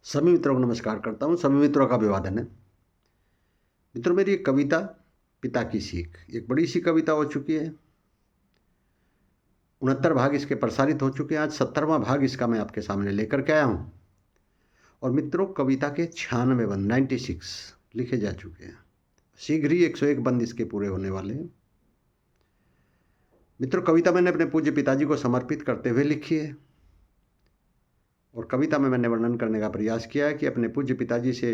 सभी मित्रों को नमस्कार करता हूँ। सभी मित्रों का अभिवादन है। मित्रों, मेरी एक कविता पिता की सीख, एक बड़ी सी कविता हो चुकी है। 69 भाग इसके प्रसारित हो चुके हैं। आज 70वां भाग इसका मैं आपके सामने लेकर के आया हूँ। और मित्रों, कविता के 96 बंद 96 लिखे जा चुके हैं। शीघ्र ही 101 बंद इसके पूरे होने वाले हैं। मित्रों, कविता मैंने अपने पूज्य पिताजी को समर्पित करते हुए लिखी है। और कविता में मैंने वर्णन करने का प्रयास किया है कि अपने पूज्य पिताजी से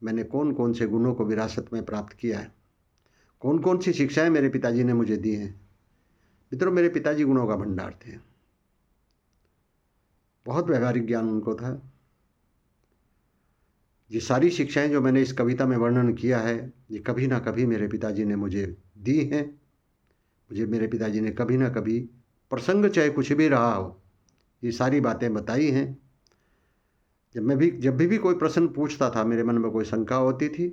मैंने कौन कौन से गुणों को विरासत में प्राप्त किया है, कौन कौन सी शिक्षाएं मेरे पिताजी ने मुझे दी हैं। मित्रों, मेरे पिताजी गुणों का भंडार थे। बहुत व्यवहारिक ज्ञान उनको था। ये सारी शिक्षाएं जो मैंने इस कविता में वर्णन किया है, ये कभी ना कभी मेरे पिताजी ने मुझे दी हैं। मुझे मेरे पिताजी ने कभी ना कभी, प्रसंग चाहे कुछ भी रहा हो, ये सारी बातें बताई हैं। जब भी कोई प्रश्न पूछता था, मेरे मन में कोई शंका होती थी,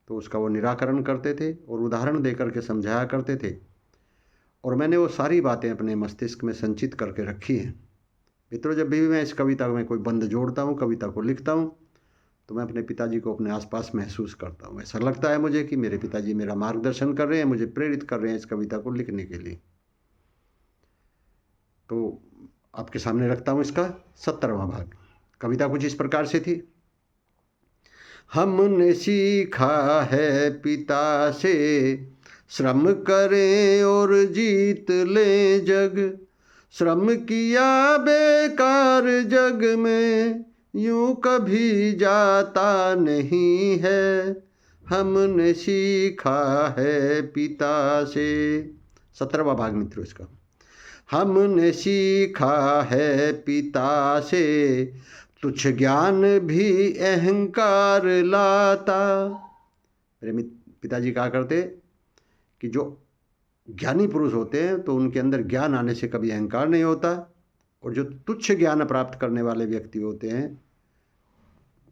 तो उसका वो निराकरण करते थे और उदाहरण देकर के समझाया करते थे। और मैंने वो सारी बातें अपने मस्तिष्क में संचित करके रखी हैं। मित्रों, जब भी मैं इस कविता में कोई बंद जोड़ता हूँ, कविता को लिखता हूँ, तो मैं अपने पिताजी को अपने आसपास महसूस करता हूँ। ऐसा लगता है मुझे कि मेरे पिताजी मेरा मार्गदर्शन कर रहे हैं, मुझे प्रेरित कर रहे हैं इस कविता को लिखने के लिए। तो आपके सामने रखता हूँ इसका 70वां भाग। कविता कुछ इस प्रकार से थी। हमने सीखा है पिता से, श्रम करें और जीत ले जग। श्रम किया बेकार जग में, यूं कभी जाता नहीं है। हमने सीखा है पिता से। 17वां भाग मित्रों इसका। हमने सीखा है पिता से, तुच्छ ज्ञान भी अहंकार लाता। मेरे पिताजी कहा करते कि जो ज्ञानी पुरुष होते हैं तो उनके अंदर ज्ञान आने से कभी अहंकार नहीं होता, और जो तुच्छ ज्ञान प्राप्त करने वाले व्यक्ति होते हैं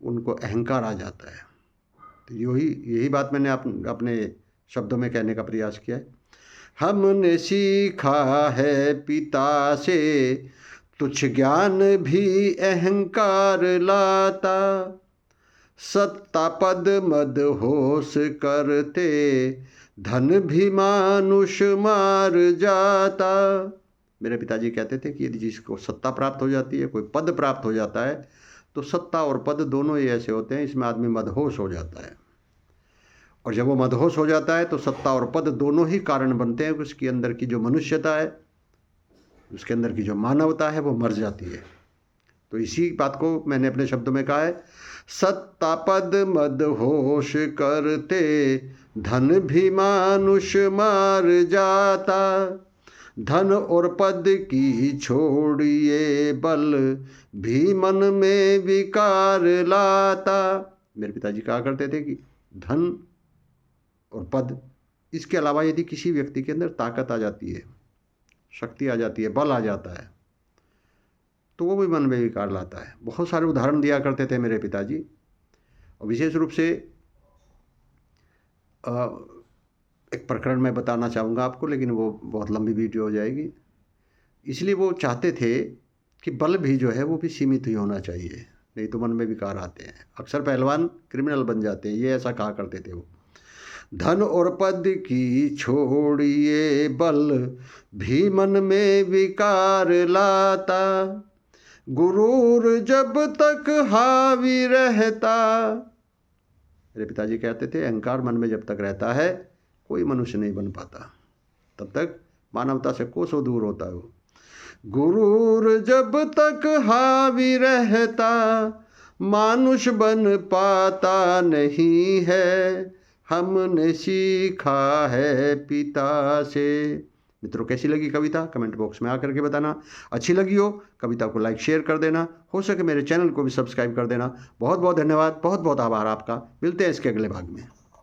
उनको अहंकार आ जाता है। तो यही बात मैंने अपने शब्दों में कहने का प्रयास किया है। हमने सीखा है पिता से, तुच्छ ज्ञान भी अहंकार लाता। सत्ता पद मद होश करते, धन भी मानुष मार जाता। मेरे पिताजी कहते थे कि यदि जिसको सत्ता प्राप्त हो जाती है, कोई पद प्राप्त हो जाता है, तो सत्ता और पद दोनों ही ऐसे होते हैं, इसमें आदमी मदहोश हो जाता है। और जब वो मदहोश हो जाता है तो सत्ता और पद दोनों ही कारण बनते हैं कि उसके अंदर की जो मनुष्यता है, उसके अंदर की जो मानवता है, वो मर जाती है। तो इसी बात को मैंने अपने शब्दों में कहा है। सत्ता पद मद होश करते, धन भी मानुष मार जाता। धन और पद की छोड़िए बल, भी मन में विकार लाता। मेरे पिताजी कहा करते थे कि धन और पद, इसके अलावा यदि किसी व्यक्ति के अंदर ताकत आ जाती है, शक्ति आ जाती है, बल आ जाता है, तो वो भी मन में विकार लाता है। बहुत सारे उदाहरण दिया करते थे मेरे पिताजी। और विशेष रूप से एक प्रकरण मैं बताना चाहूँगा आपको, लेकिन वो बहुत लंबी वीडियो हो जाएगी। इसलिए वो चाहते थे कि बल भी जो है वो भी सीमित ही होना चाहिए, नहीं तो मन में विकार आते हैं। अक्सर पहलवान क्रिमिनल बन जाते हैं, ये ऐसा कहा करते थे वो। धन और पद की छोड़िए बल, भी मन में विकार लाता। गुरूर जब तक हावी रहता। मेरे पिताजी कहते थे अहंकार मन में जब तक रहता है, कोई मनुष्य नहीं बन पाता, तब तक मानवता से कोसों दूर होता है वो। गुरूर जब तक हावी रहता, मानुष बन पाता नहीं है। हमने सीखा है पिता से। मित्रों, कैसी लगी कविता कमेंट बॉक्स में आकर के बताना। अच्छी लगी हो कविता को लाइक शेयर कर देना, हो सके मेरे चैनल को भी सब्सक्राइब कर देना। बहुत बहुत धन्यवाद, बहुत बहुत आभार आपका। मिलते हैं इसके अगले भाग में।